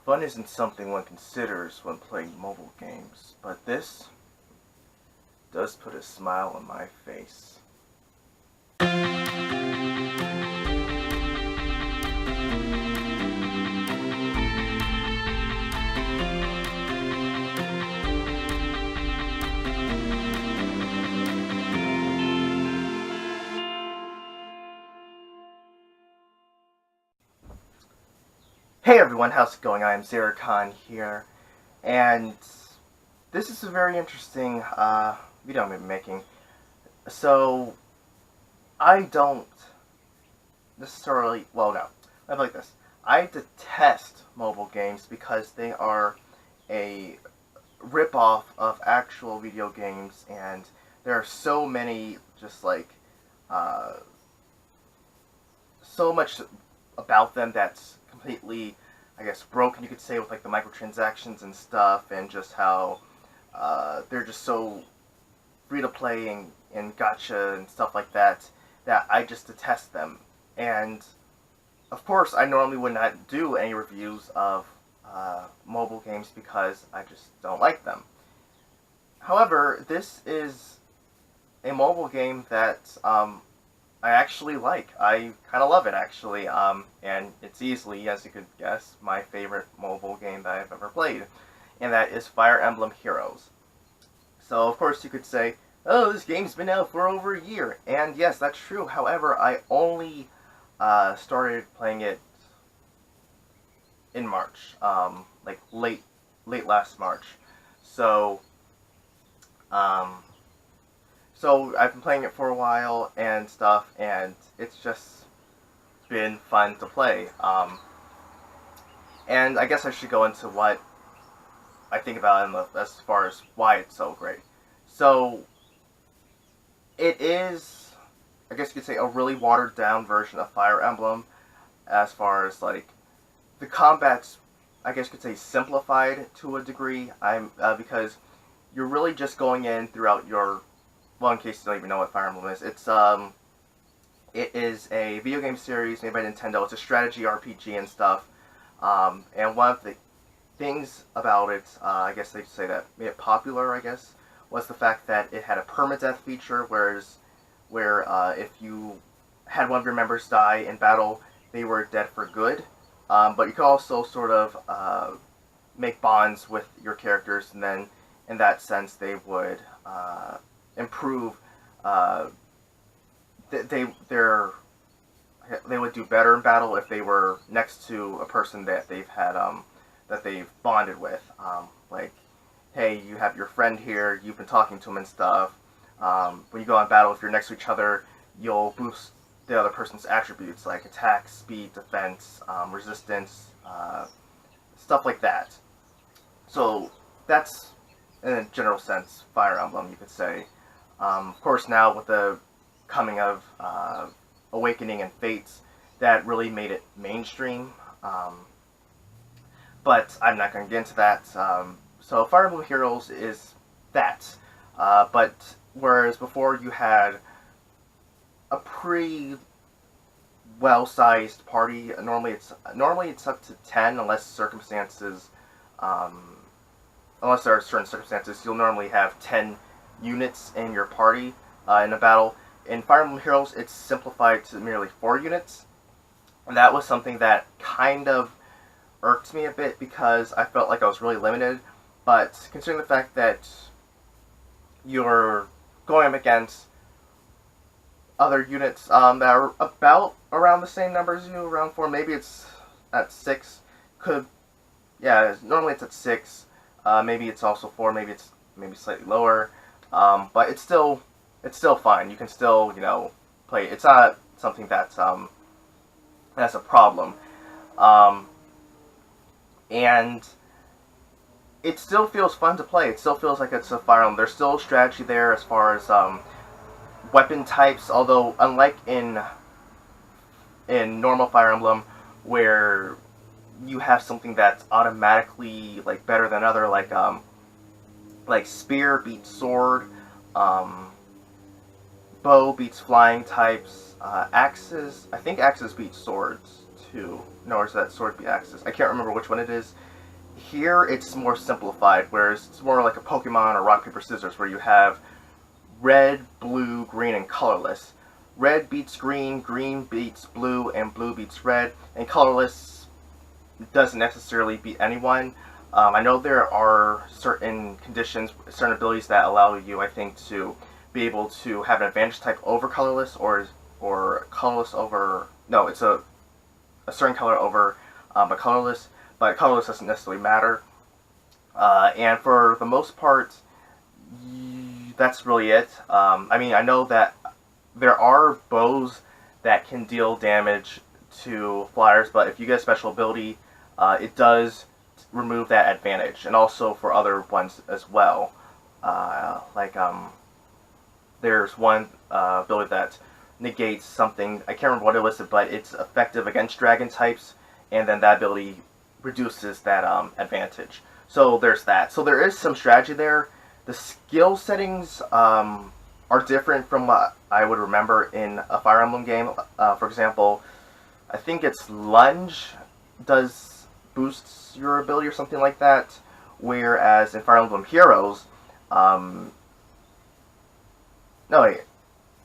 Fun isn't something one considers when playing mobile games, but this does put a smile on my face. Hey everyone, how's it going? iamxeracon here, and this is a very interesting video I'm going to be making. So, I don't necessarily, well no, I like this. I detest mobile games because they are a rip-off of actual video games, and there are so many, just like, so much about them that's completely, I guess, broken, you could say, with like the microtransactions and stuff, and just how they're just so free to play and gacha and stuff like that, that I just detest them. And of course, I normally would not do any reviews of mobile games because I just don't like them. However, this is a mobile game that I actually like. I kind of love it, actually, and it's easily, as you could guess, my favorite mobile game that I've ever played, and that is Fire Emblem Heroes. So, of course, you could say, oh, this game's been out for over a year, and yes, that's true. However, I only started playing it in March, like late last March. So, So I've been playing it for a while and stuff, and it's just been fun to play. And I guess I should go into what I think about it as far as why it's so great. So it is, I guess you could say, a really watered down version of Fire Emblem, as far as like the combat's, I guess you could say, simplified to a degree. Because you're really just going in throughout your, well, in case you don't even know what Fire Emblem is, it is a video game series made by Nintendo. It's a strategy RPG and stuff. And one of the things about it, I guess they'd say that made it popular, I guess, was the fact that it had a permadeath feature, where if you had one of your members die in battle, they were dead for good. But you could also sort of make bonds with your characters, and then in that sense they would improve. They would do better in battle if they were next to a person that they've bonded with. Like, hey, you have your friend here, you've been talking to him and stuff. When you go in battle, if you're next to each other, you'll boost the other person's attributes, like attack, speed, defense, resistance, stuff like that. So that's, in a general sense, Fire Emblem, you could say. Of course, now with the coming of Awakening and Fates, that really made it mainstream. But I'm not going to get into that. So Fire Emblem Heroes is that. But whereas before you had a pretty well-sized party, normally it's up to 10, unless there are certain circumstances, you'll normally have 10 units in your party in a battle. In Fire Emblem Heroes, it's simplified to merely 4 units. And that was something that kind of irked me a bit, because I felt like I was really limited. But considering the fact that you're going up against other units that are about around the same number as you, around 4, maybe it's at 6, normally it's at 6, maybe it's also 4, maybe it's slightly lower, but it's still fine. You can still, play. It's not something that's a problem, and it still feels fun to play. It still feels like it's a Fire Emblem. There's still strategy there as far as weapon types, although unlike in normal Fire Emblem, where you have something that's automatically like better than other, like spear beats sword, bow beats flying types, axes. I think axes beat swords too. No, or is that sword beat axes? I can't remember which one it is. Here it's more simplified, whereas it's more like a Pokemon or rock paper scissors, where you have red, blue, green, and colorless. Red beats green, green beats blue, and blue beats red, and colorless doesn't necessarily beat anyone. I know there are certain conditions, certain abilities that allow you, I think, to be able to have an advantage type over colorless, or colorless over, no, it's a certain color over a colorless, but colorless doesn't necessarily matter. And for the most part, that's really it. I mean, I know that there are bows that can deal damage to flyers, but if you get a special ability, it does remove that advantage, and also for other ones as well. There's one ability that negates something. I can't remember what it was, but it's effective against dragon types, and then that ability reduces that advantage. So there's that. So there is some strategy there. The skill settings are different from what I would remember in a Fire Emblem game. For example, I think it's Lunge does boosts your ability or something like that, whereas in Fire Emblem Heroes, no wait,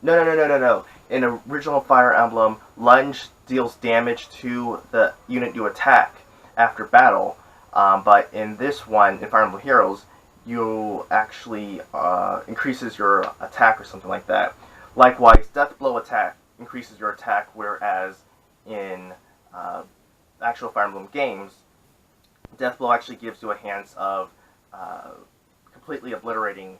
no. In original Fire Emblem, Lunge deals damage to the unit you attack after battle, but in this one, in Fire Emblem Heroes, you actually increases your attack or something like that. Likewise, Death Blow attack increases your attack, whereas in actual Fire Emblem games, Death Blow actually gives you a chance of completely obliterating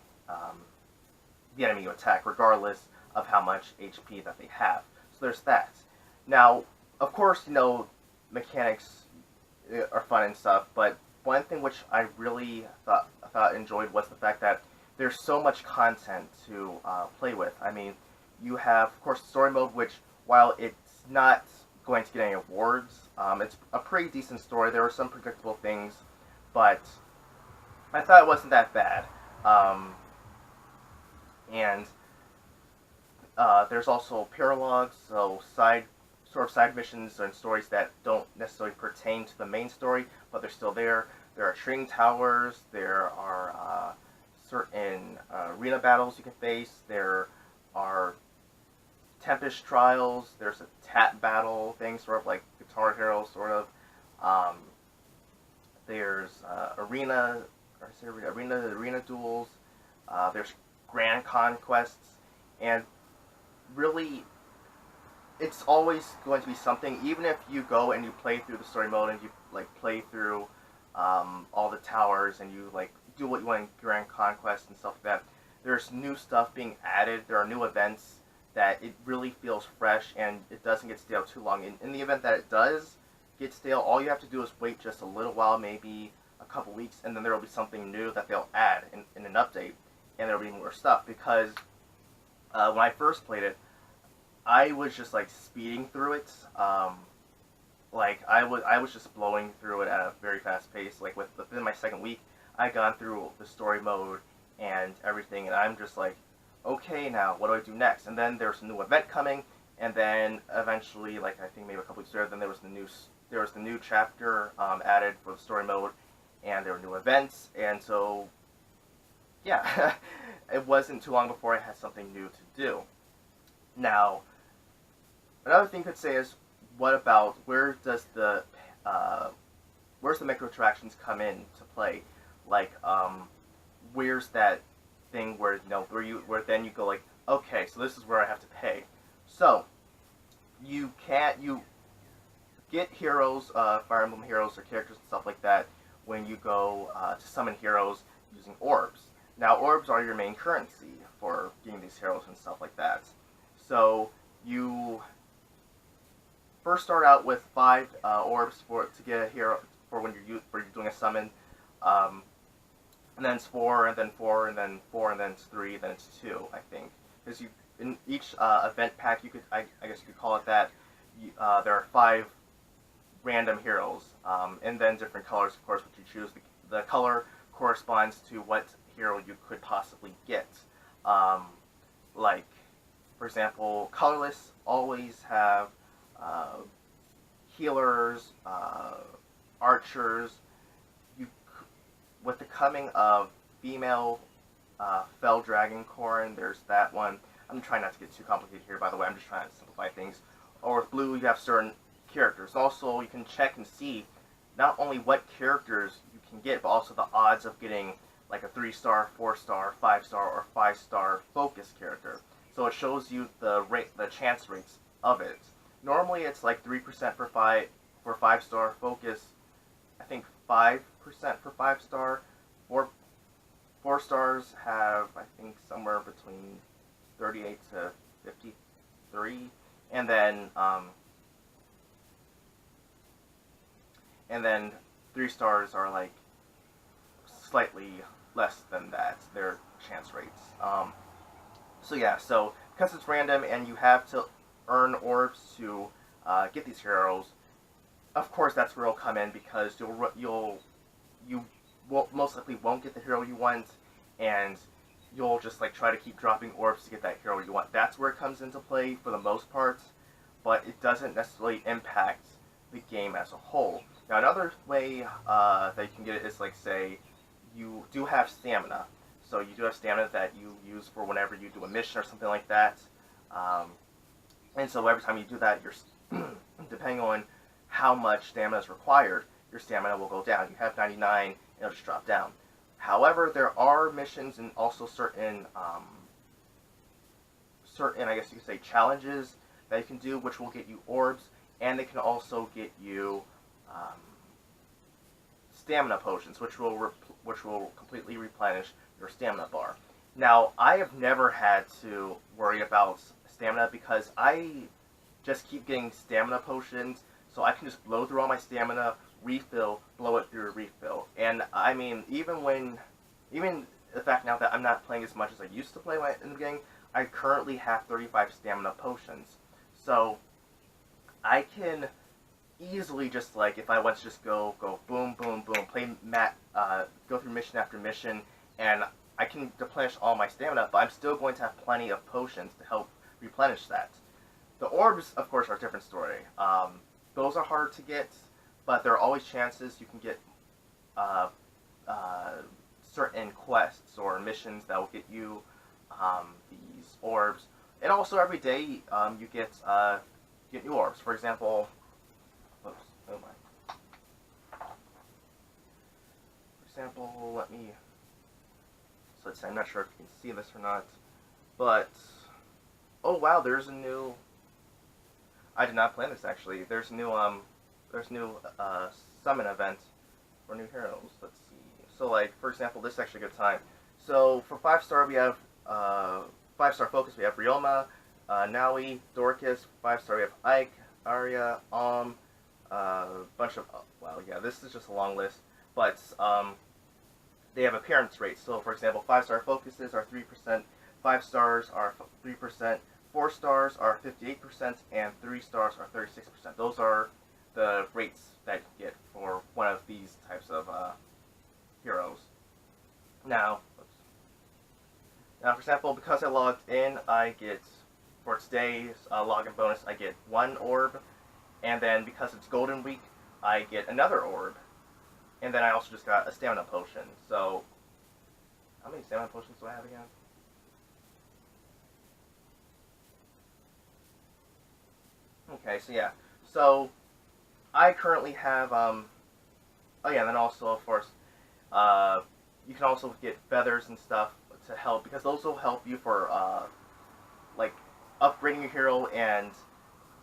the enemy you attack, regardless of how much HP that they have. So there's that. Now, of course, mechanics are fun and stuff, but one thing which I really thought enjoyed was the fact that there's so much content to play with. I mean, you have, of course, story mode, which, while it's not going to get any awards, it's a pretty decent story. There were some predictable things, but I thought it wasn't that bad. And there's also paralogs, so side missions and stories that don't necessarily pertain to the main story, but they're still there. There are Shring Towers, there are certain arena battles you can face, there are Tempest Trials, there's a Tat Battle thing, sort of like Guitar Hero, sort of. There's arena duels, there's Grand Conquests, and really, it's always going to be something. Even if you go and you play through the story mode and you play through all the towers and you do what you want in Grand Conquest and stuff like that, there's new stuff being added. There are new events that it really feels fresh and it doesn't get stale too long. In the event that it does get stale, all you have to do is wait just a little while, maybe a couple weeks, and then there will be something new that they'll add in an update, and there will be more stuff. Because when I first played it, I was just speeding through it. I was just blowing through it at a very fast pace. Within my second week, I got through the story mode and everything, and I'm just okay, now what do I do next? And then there's a new event coming, and then eventually, I think maybe a couple weeks later, then there was the new chapter added for the story mode, and there were new events, and so yeah, it wasn't too long before I had something new to do. Now, another thing you could say is, what about where's the microattractions come in to play? Where's that thing where then you go okay, so this is where I have to pay. So you get heroes, Fire Emblem heroes or characters and stuff like that when you go to summon heroes using orbs. Now, orbs are your main currency for getting these heroes and stuff like that. So you first start out with 5 orbs to get a hero for when you're doing a summon, and then it's 4, and then 4, and then 4, and then it's 3, then it's 2. I think because in each event pack, I guess you could call it that. There are 5 random heroes, and then different colors, of course, which you choose. The color corresponds to what hero you could possibly get. For example, colorless always have healers, archers. with the coming of female Fell Dragoncorn, there's that one. I'm trying not to get too complicated here, by the way. I'm just trying to simplify things. Or with blue, you have certain characters. Also, you can check and see not only what characters you can get, but also the odds of getting like a 3-star, 4-star, 5-star, or 5-star focus character. So it shows you the chance rates of it. Normally, it's like 3% for 5-star focus. I think 5% for 5-star. 4 stars have, I think, somewhere between 38 to 53, and then 3 stars are like slightly less than that, their chance rates. So yeah, so because it's random and you have to earn orbs to get these heroes, of course that's where it'll come in, because you most likely won't get the hero you want, and you'll just like try to keep dropping orbs to get that hero you want. That's where it comes into play for the most part, but it doesn't necessarily impact the game as a whole. Now another way that you can get it is, like, say you do have stamina. So you do have stamina that you use for whenever you do a mission or something like that. And so every time you do that, you're depending on how much stamina is required, your stamina will go down. You have 99, and it'll just drop down. However, there are missions and also certain, I guess you could say, challenges that you can do, which will get you orbs, and they can also get you stamina potions, which will completely replenish your stamina bar. Now, I have never had to worry about stamina because I just keep getting stamina potions, so I can just blow through all my stamina, refill, blow it through, refill. And I mean, even the fact now that I'm not playing as much as I used to play in the game, I currently have 35 stamina potions. So I can easily just, like, if I want to just go boom, boom, boom, go through mission after mission, and I can replenish all my stamina, but I'm still going to have plenty of potions to help replenish that. The orbs, of course, are a different story. Those are hard to get, but there are always chances you can get certain quests or missions that will get you these orbs. And also every day you get new orbs. For example, oops, oh my. For example, so let's say, I'm not sure if you can see this or not, but oh wow, there's a new. I did not plan this actually. There's a new summon event for new heroes. Let's see. So, like, for example, this is actually a good time. So for 5-star we have 5-star focus. We have Ryoma, Naui, Dorcas. 5-star we have Ike, Arya, bunch of wow, yeah, this is just a long list, but they have appearance rates. So for example, 5-star focuses are 3%, 5 stars are 3%, 4 stars are 58%, and 3 stars are 36%. Those are the rates that you get for one of these types of heroes. Now, for example, because I logged in, I get, for today's login bonus, I get 1 orb, and then because it's Golden Week, I get another orb, and then I also just got a stamina potion. So, how many stamina potions do I have again? Okay, so yeah. So, I currently have, oh yeah, and then also, of course, you can also get feathers and stuff to help, because those will help you for, like, upgrading your hero and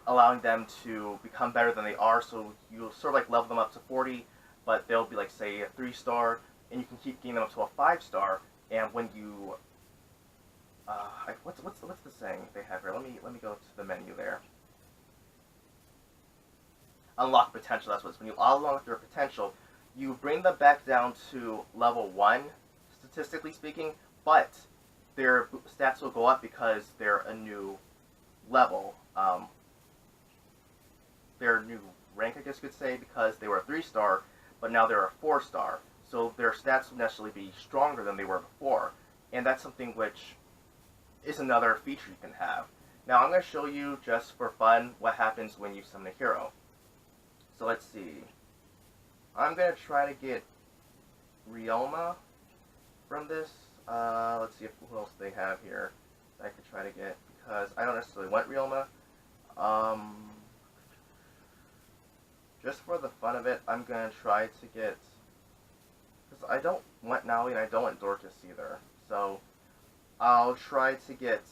allowing them to become better than they are. So you'll sort of like level them up to 40, but they'll be like, say, a 3-star, and you can keep getting them up to a 5-star. And when you, what's the saying they have here? Let me go to the menu there. Unlock potential. That's what it's. When you unlock their potential, you bring them back down to level 1, statistically speaking, but their stats will go up because they're a new level. Their new rank, I guess you could say, because they were a 3-star, but now they're a 4-star. So their stats will necessarily be stronger than they were before. And that's something which is another feature you can have. Now I'm going to show you, just for fun, what happens when you summon a hero. So let's see. I'm going to try to get Rioma from this. Let's see who else they have here that I could try to get, because I don't necessarily want Rioma. Just for the fun of it, I'm gonna try to get, because I don't want Naui and I don't want Dorcas either. So I'll try to get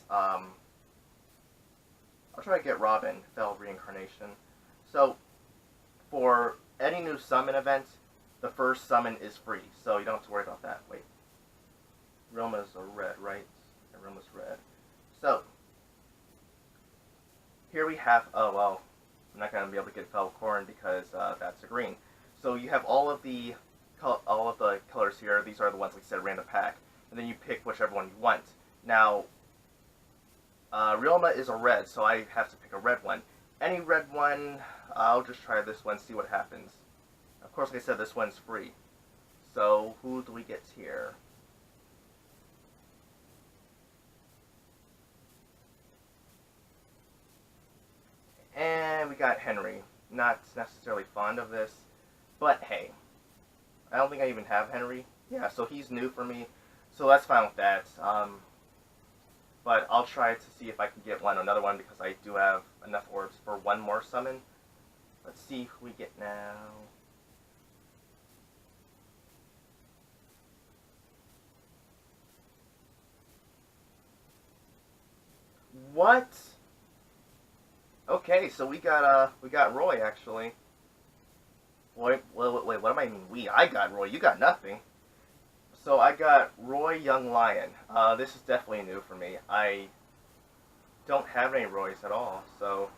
Robin, Fell Reincarnation. So for any new summon event, the first summon is free, so you don't have to worry about that. Wait, Roma's a red, right? Yeah, Roma's red. So here we have, oh well, I'm not going to be able to get Falcorn because that's a green. So you have all of the colors here. These are the ones, like I said, random pack. And then you pick whichever one you want. Now, Rioma is a red, so I have to pick a red one. Any red one, I'll just try this one, see what happens. Of course, like I said, this one's free. So, who do we get here? And we got Henry. Not necessarily fond of this, but hey. I don't think I even have Henry. Yeah, so he's new for me. So that's fine with that. But I'll try to see if I can get another one, because I do have enough orbs for one more summon. Let's see who we get now. What? Okay, so we got Roy actually. Wait, what am I mean? I got Roy. You got nothing. So I got Roy Young Lion. This is definitely new for me. I don't have any Roys at all, so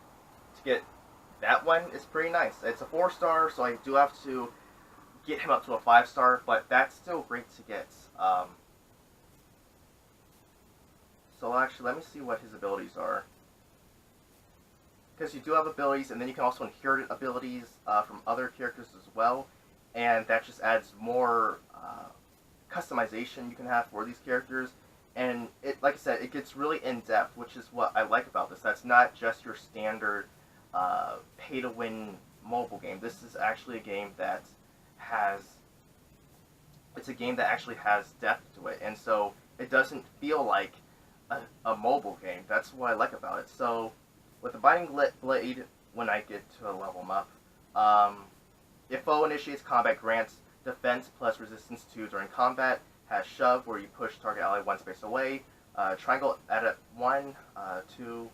to get that one is pretty nice. It's a 4-star, so I do have to get him up to a 5-star, but that's still great to get. So actually, let me see what his abilities are. Because you do have abilities, and then you can also inherit abilities from other characters as well, and that just adds more customization you can have for these characters. And it, like I said, it gets really in-depth, which is what I like about this. That's not just your standard pay-to-win mobile game. This is actually a game that actually has depth to it, and so it doesn't feel like a mobile game. That's what I like about it. So with the Binding Blade, when I get to level him up, if foe initiates combat, grants defense plus resistance 2 during combat. Has shove, where you push target ally one space away. Triangle at 1, 2,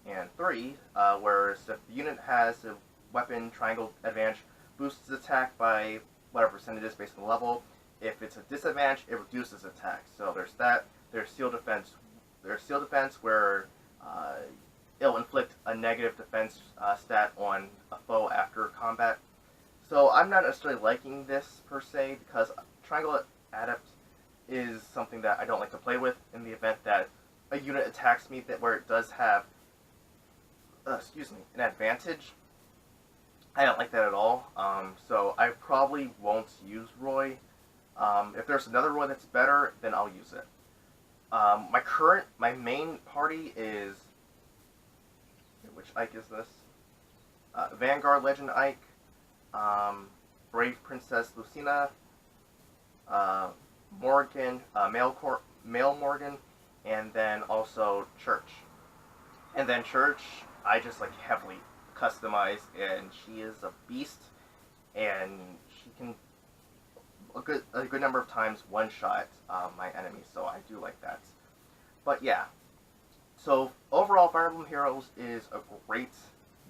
and 3, whereas if the unit has a weapon triangle advantage, boosts its attack by whatever percentage is based on the level. If it's a disadvantage, it reduces attack. So there's that. There's Seal Defense. There's Seal Defense, where it'll inflict a negative defense stat on a foe after combat. So I'm not necessarily liking this per se, because Triangle Adept is something that I don't like to play with in the event that a unit attacks me where it does have an advantage. I don't like that at all. So I probably won't use Roy. If there's another Roy that's better, then I'll use it. My main party is, which Ike is this? Vanguard Legend Ike, Brave Princess Lucina, Morgan, Male Morgan, and then also Church. And then Church, I just like heavily customize, and she is a beast, and she can a good number of times one-shot my enemies, so I do like that. But yeah, so overall, Fire Emblem Heroes is a great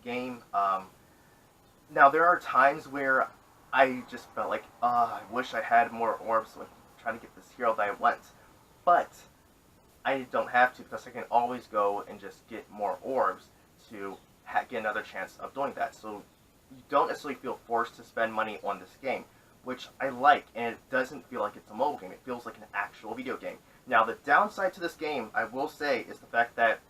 game. Now there are times where I just felt like, I wish I had more orbs with trying to get this hero that I want, but I don't have to, because I can always go and just get more orbs to get another chance of doing that. So you don't necessarily feel forced to spend money on this game, which I like, and it doesn't feel like it's a mobile game. It feels like an actual video game. Now the downside to this game, I will say, is the fact that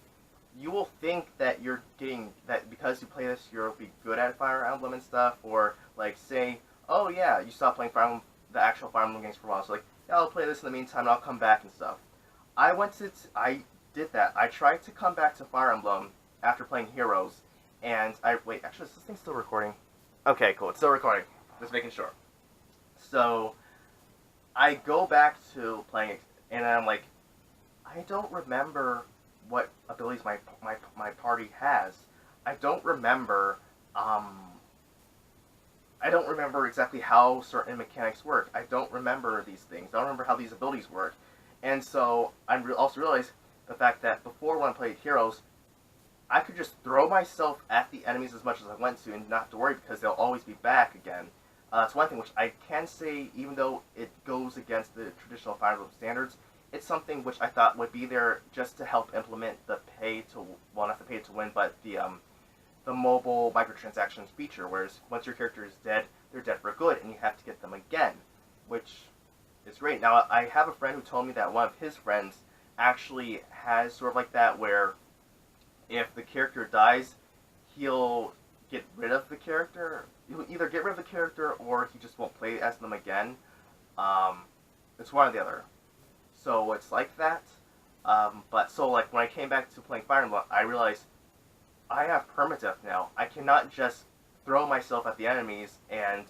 you will think that you're getting, that because you play this, you'll be good at Fire Emblem and stuff, or like say, oh yeah, you stopped playing Fire Emblem, the actual Fire Emblem games for a while, so like, yeah, I'll play this in the meantime and I'll come back and stuff. I did that. I tried to come back to Fire Emblem after playing Heroes, and wait, actually, is this thing still recording? Okay, cool, it's still recording. Just making sure. So, I go back to playing it, and I'm like, I don't remember what abilities my party has. I don't remember. I don't remember exactly how certain mechanics work. I don't remember these things. I don't remember how these abilities work. And so I also realized the fact that before, when I played Heroes, I could just throw myself at the enemies as much as I went to and not have to worry because they'll always be back again. That's one thing which I can say, even though it goes against the traditional Fire Emblem standards, it's something which I thought would be there just to help implement the pay to, well, not the pay to win, but the mobile microtransactions feature, whereas once your character is dead, they're dead for good, and you have to get them again, which is great. Now, I have a friend who told me that one of his friends actually has sort of like that, where if the character dies, he'll get rid of the character. He'll either get rid of the character, or he just won't play as them again. It's one or the other. So it's like that. But so like when I came back to playing Fire Emblem, I realized I have permadeath now. I cannot just throw myself at the enemies and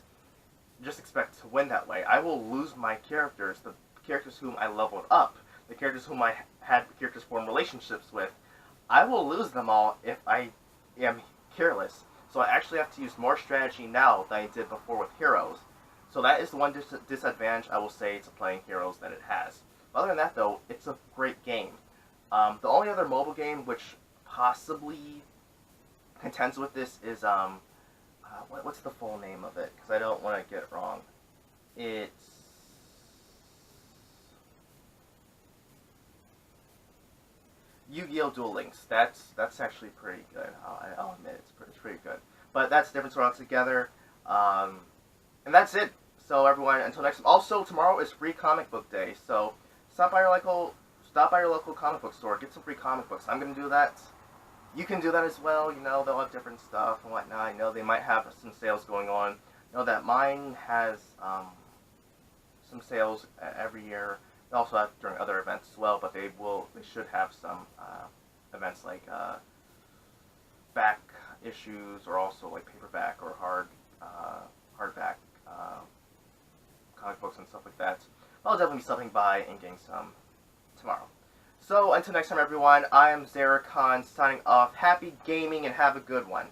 just expect to win that way. I will lose my characters, the characters whom I leveled up, the characters whom I had characters form relationships with. I will lose them all if I am careless. So I actually have to use more strategy now than I did before with Heroes. So that is the one disadvantage I will say to playing Heroes that it has. Other than that, though, it's a great game. The only other mobile game which possibly contends with this is what's the full name of it? Because I don't want to get it wrong. It's Yu-Gi-Oh! Duel Links. That's actually pretty good. I'll admit it's pretty good. But that's a different story altogether. And that's it. So everyone, until next time. Also, tomorrow is Free Comic Book Day. So stop by your local comic book store. Get some free comic books. I'm gonna do that. You can do that as well. You know, they'll have different stuff and whatnot. I know they might have some sales going on. I know that mine has some sales every year. They also have during other events as well, but they should have some events like back issues, or also like paperback or hardback comic books and stuff like that. I'll definitely be stopping by and getting some tomorrow. So until next time, everyone, I am iamxeracon signing off. Happy gaming and have a good one.